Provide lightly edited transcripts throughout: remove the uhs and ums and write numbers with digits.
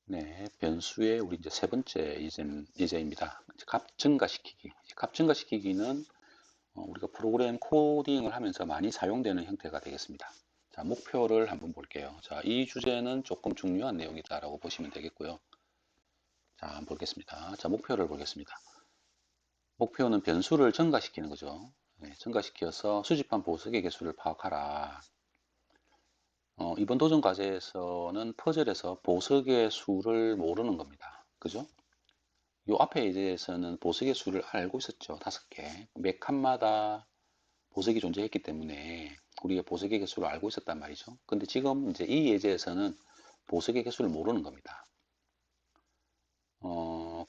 네, 변수의 우리 이제 세 번째 예제입니다. 값 증가시키기. 값 증가시키기는 우리가 프로그램 코딩을 하면서 많이 사용되는 형태가 되겠습니다. 자, 목표를 한번 볼게요. 자, 이 주제는 조금 중요한 내용이다라고 보시면 되겠고요. 자, 한번 보겠습니다. 자, 목표를 보겠습니다. 목표는 변수를 증가시키는 거죠. 네, 증가시켜서 수집한 보석의 개수를 파악하라. 이번 도전 과제에서는 퍼즐에서 보석의 수를 모르는 겁니다. 그죠? 요 앞에 예제에서는 보석의 수를 알고 있었죠. 5개. 몇 칸마다 보석이 존재했기 때문에 우리가 보석의 개수를 알고 있었단 말이죠. 근데 지금 이제 이 예제에서는 보석의 개수를 모르는 겁니다.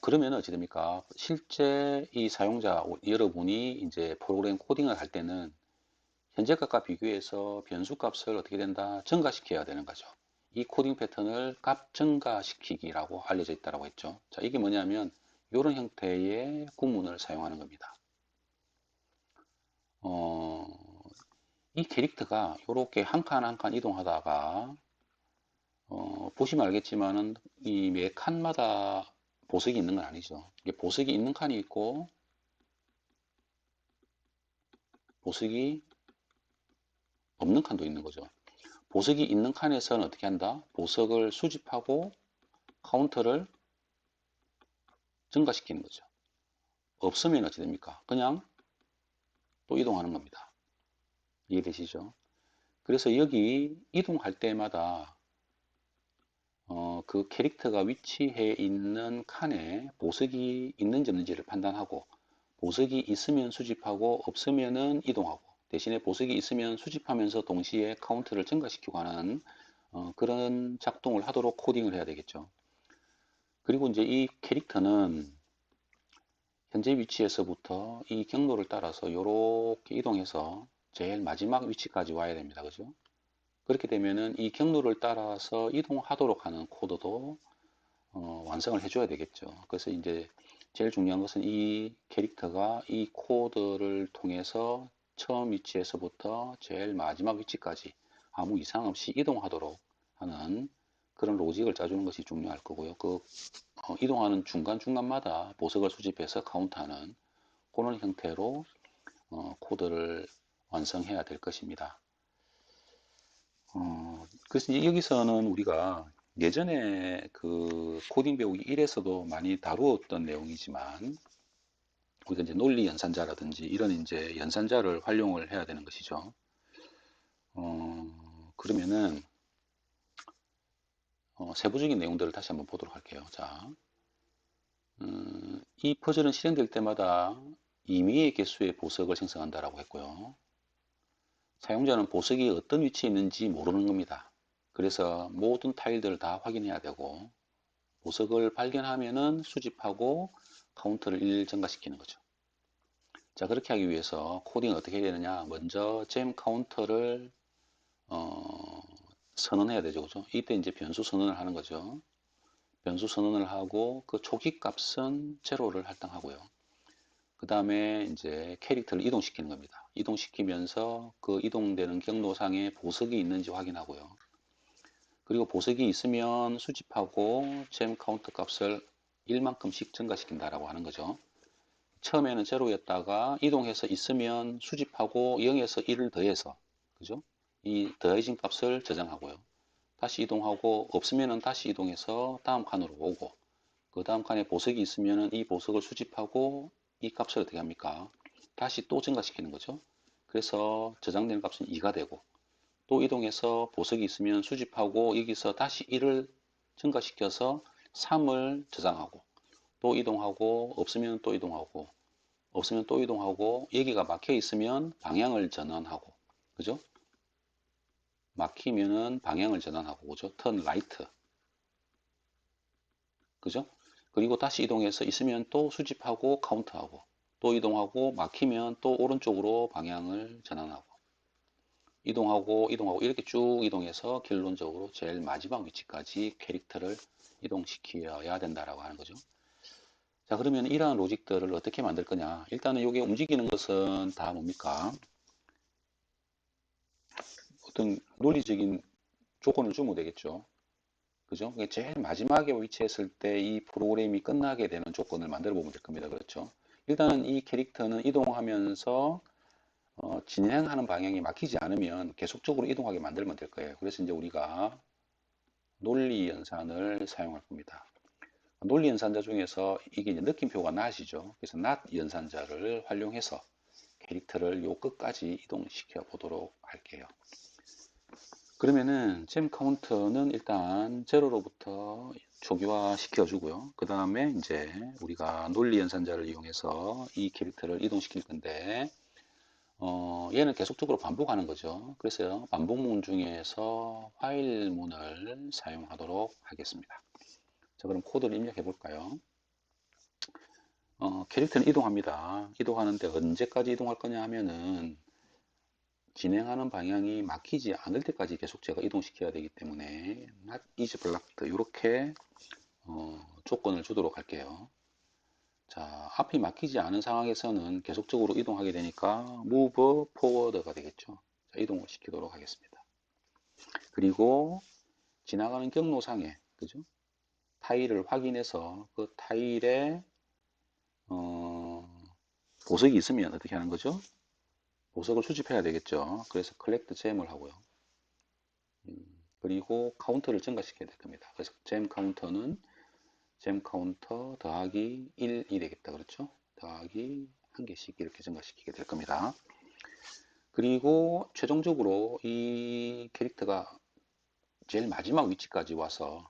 그러면 어찌 됩니까? 실제 이 사용자 여러분이 이제 프로그램 코딩을 할 때는 현재 값과 비교해서 변수 값을 어떻게 된다? 증가시켜야 되는 거죠. 이 코딩 패턴을 값 증가시키기라고 알려져 있다고 했죠. 자, 이게 뭐냐면 이런 형태의 구문을 사용하는 겁니다. 어, 이 캐릭터가 이렇게 한 칸 한 칸 이동하다가 보시면 알겠지만은 이 매 칸마다 보석이 있는 건 아니죠. 이게 보석이 있는 칸이 있고 보석이 없는 칸도 있는 거죠. 보석이 있는 칸에서는 어떻게 한다? 보석을 수집하고 카운터를 증가시키는 거죠. 없으면 어찌 됩니까? 그냥 또 이동하는 겁니다. 이해되시죠? 그래서 여기 이동할 때마다 그 캐릭터가 위치해 있는 칸에 보석이 있는지 없는지를 판단하고 보석이 있으면 수집하고 없으면은 이동하고 대신에 보석이 있으면 수집하면서 동시에 카운트를 증가시키고 하는 그런 작동을 하도록 코딩을 해야 되겠죠. 그리고 이제 이 캐릭터는 현재 위치에서부터 이 경로를 따라서 이렇게 이동해서 제일 마지막 위치까지 와야 됩니다. 그죠? 그렇게 되면은 이 경로를 따라서 이동하도록 하는 코드도 완성을 해줘야 되겠죠. 그래서 이제 제일 중요한 것은 이 캐릭터가 이 코드를 통해서 처음 위치에서부터 제일 마지막 위치까지 아무 이상 없이 이동하도록 하는 그런 로직을 짜주는 것이 중요할 거고요. 그 이동하는 중간중간마다 보석을 수집해서 카운트하는 그런 형태로 코드를 완성해야 될 것입니다. 그래서 여기서는 우리가 예전에 그 코딩 배우기 1에서도 많이 다루었던 내용이지만 우리가 이제 논리 연산자라든지 이런 이제 연산자를 활용을 해야 되는 것이죠. 그러면은 세부적인 내용들을 다시 한번 보도록 할게요. 자, 이 퍼즐은 실행될 때마다 임의의 개수의 보석을 생성한다라고 했고요. 사용자는 보석이 어떤 위치에 있는지 모르는 겁니다. 그래서 모든 타일들을 다 확인해야 되고 보석을 발견하면은 수집하고 카운트를 1 증가시키는 거죠. 자, 그렇게 하기 위해서 코딩을 어떻게 해야 되느냐? 먼저 잼 카운터를 어, 선언해야 되죠. 그죠? 이때 이제 변수 선언을 하는 거죠. 변수 선언을 하고 그 초기 값은 제로를 할당하고요. 그 다음에 이제 캐릭터를 이동시키는 겁니다. 이동시키면서 그 이동되는 경로상에 보석이 있는지 확인하고요. 그리고 보석이 있으면 수집하고 잼 카운터 값을 1만큼씩 증가시킨다라고 하는 거죠. 처음에는 제로였다가 이동해서 있으면 수집하고 0에서 1을 더해서 그죠? 이 더해진 값을 저장하고요. 다시 이동하고 없으면은 다시 이동해서 다음 칸으로 오고 그 다음 칸에 보석이 있으면은 이 보석을 수집하고 이 값을 어떻게 합니까? 다시 또 증가시키는 거죠. 그래서 저장되는 값은 2가 되고 또 이동해서 보석이 있으면 수집하고 여기서 다시 1을 증가시켜서 3을 저장하고 또 이동하고 없으면 또 이동하고 없으면 또 이동하고 여기가 막혀 있으면 방향을 전환하고 그죠? 막히면은 방향을 전환하고 그죠? turn right 그죠? 그리고 다시 이동해서 있으면 또 수집하고 카운트하고 또 이동하고 막히면 또 오른쪽으로 방향을 전환하고 이동하고 이렇게 쭉 이동해서 결론적으로 제일 마지막 위치까지 캐릭터를 이동시켜야 된다라고 하는 거죠. 자, 그러면 이러한 로직들을 어떻게 만들 거냐? 일단은 이게 움직이는 것은 다 뭡니까? 어떤 논리적인 조건을 주면 되겠죠. 그죠? 그게 제일 마지막에 위치했을 때 이 프로그램이 끝나게 되는 조건을 만들어 보면 될 겁니다. 그렇죠? 일단은 이 캐릭터는 이동하면서 진행하는 방향이 막히지 않으면 계속적으로 이동하게 만들면 될 거예요. 그래서 이제 우리가 논리 연산을 사용할 겁니다. 논리 연산자 중에서 이게 이제 느낌표가 not이죠. 그래서 not 연산자를 활용해서 캐릭터를 요 끝까지 이동시켜 보도록 할게요. 그러면은 잼 카운터는 일단 제로로부터 초기화 시켜주고요. 그 다음에 이제 우리가 논리 연산자를 이용해서 이 캐릭터를 이동시킬 건데 얘는 계속적으로 반복하는 거죠. 그래서 반복문 중에서 화일문을 사용하도록 하겠습니다. 자, 그럼 코드를 입력해 볼까요? 캐릭터는 이동합니다. 이동하는데 언제까지 이동할 거냐 하면은 진행하는 방향이 막히지 않을 때까지 계속 제가 이동시켜야 되기 때문에 not is blocked 이렇게 조건을 주도록 할게요. 자, 앞이 막히지 않은 상황에서는 계속적으로 이동하게 되니까 move forward가 되겠죠. 자, 이동을 시키도록 하겠습니다. 그리고 지나가는 경로상에 그죠? 타일을 확인해서 그 타일에 어, 보석이 있으면 어떻게 하는 거죠? 보석을 수집해야 되겠죠. 그래서 collect gem을 하고요. 그리고 카운터를 증가시켜야 될 겁니다. 그래서 잼 카운터는 잼 카운터 더하기 1이 되겠다. 그렇죠? 더하기 한 개씩 이렇게 증가시키게 될 겁니다. 그리고 최종적으로 이 캐릭터가 제일 마지막 위치까지 와서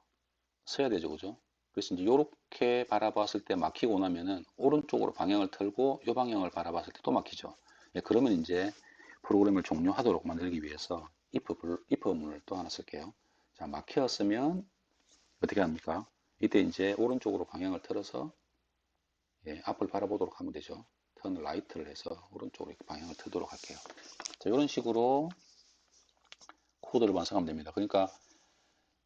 서야 되죠. 그죠? 그래서 이제 이렇게 바라봤을 때 막히고 나면은 오른쪽으로 방향을 틀고 이 방향을 바라봤을 때 또 막히죠. 예, 그러면 이제 프로그램을 종료하도록 만들기 위해서 if 문을 또 하나 쓸게요. 자, 막혔으면 어떻게 합니까? 이때 이제 오른쪽으로 방향을 틀어서 예, 앞을 바라보도록 하면 되죠. 턴 라이트를 해서 오른쪽으로 이렇게 방향을 틀도록 할게요. 자, 이런 식으로 코드를 완성하면 됩니다. 그러니까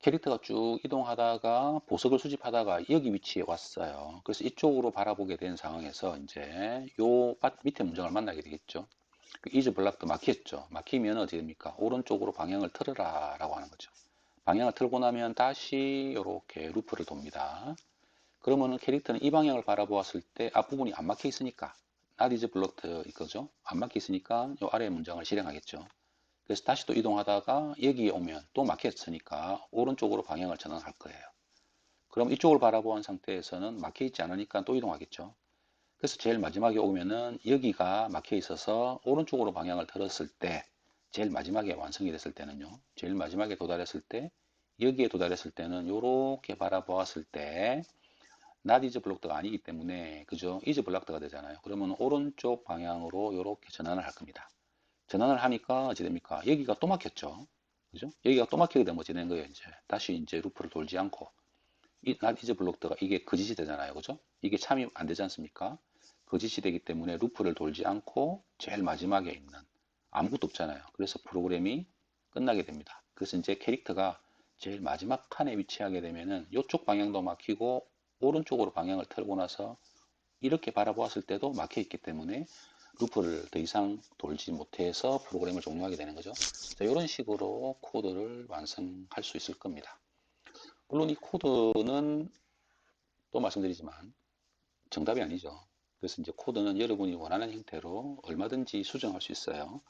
캐릭터가 쭉 이동하다가 보석을 수집하다가 여기 위치에 왔어요. 그래서 이쪽으로 바라보게 된 상황에서 이제 요 밑에 문장을 만나게 되겠죠. is blocked 막혔죠. 막히면 어떻게 됩니까? 오른쪽으로 방향을 틀어라 라고 하는 거죠. 방향을 틀고 나면 다시 이렇게 루프를 돕니다. 그러면은 캐릭터는 이 방향을 바라보았을 때 앞부분이 안 막혀 있으니까 not is blocked 이거죠. 안 막혀 있으니까 요 아래 문장을 실행하겠죠. 그래서 다시 또 이동하다가 여기에 오면 또 막혔으니까 오른쪽으로 방향을 전환할 거예요. 그럼 이쪽을 바라보는 상태에서는 막혀 있지 않으니까 또 이동하겠죠. 그래서 제일 마지막에 오면은 여기가 막혀 있어서 오른쪽으로 방향을 틀었을 때 제일 마지막에 완성이 됐을 때는요. 제일 마지막에 도달했을 때 여기에 도달했을 때는 이렇게 바라보았을 때 not is blocked가 아니기 때문에 그죠? is blocked가 되잖아요. 그러면 오른쪽 방향으로 이렇게 전환을 할 겁니다. 전환을 하니까 어찌 됩니까? 여기가 또 막혔죠. 그죠? 여기가 또 막히게 되면 어찌 되는 거예요, 이제. 다시 이제 루프를 돌지 않고. 이 not is blocked가 이게 거짓이 되잖아요. 그죠? 이게 참이 안 되지 않습니까? 거짓이 되기 때문에 루프를 돌지 않고 제일 마지막에 있는 아무것도 없잖아요. 그래서 프로그램이 끝나게 됩니다. 그래서 이제 캐릭터가 제일 마지막 칸에 위치하게 되면은 이쪽 방향도 막히고 오른쪽으로 방향을 틀고 나서 이렇게 바라보았을 때도 막혀 있기 때문에 루프를 더 이상 돌지 못해서 프로그램을 종료하게 되는 거죠. 자, 이런 식으로 코드를 완성할 수 있을 겁니다. 물론 이 코드는 또 말씀드리지만 정답이 아니죠. 그래서 이제 코드는 여러분이 원하는 형태로 얼마든지 수정할 수 있어요.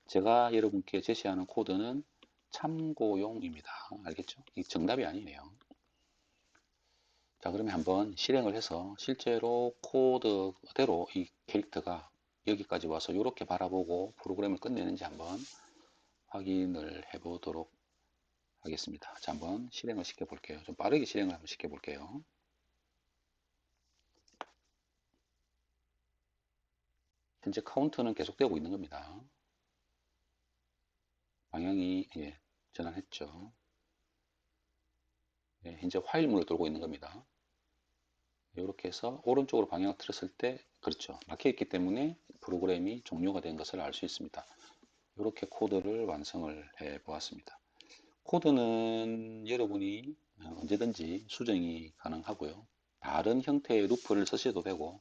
제가 여러분께 제시하는 코드는 참고용입니다. 알겠죠? 이 정답이 아니네요. 자, 그러면 한번 실행을 해서 실제로 코드 그대로 이 캐릭터가 여기까지 와서 이렇게 바라보고 프로그램을 끝내는지 한번 확인을 해 보도록 하겠습니다. 자, 한번 실행을 시켜 볼게요. 좀 빠르게 실행을 한번 시켜 볼게요. 현재 카운트는 계속되고 있는 겁니다. 방향이 예, 전환했죠. 예, 현재 화일문을 돌고 있는 겁니다. 이렇게 해서 오른쪽으로 방향을 틀었을 때 그렇죠. 막혀 있기 때문에 프로그램이 종료가 된 것을 알 수 있습니다. 이렇게 코드를 완성을 해 보았습니다. 코드는 여러분이 언제든지 수정이 가능하고요. 다른 형태의 루프를 쓰셔도 되고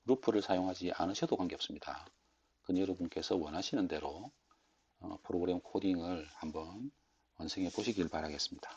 루프를 사용하지 않으셔도 관계없습니다. 그건 여러분께서 원하시는 대로 프로그램 코딩을 한번 완성해 보시길 바라겠습니다.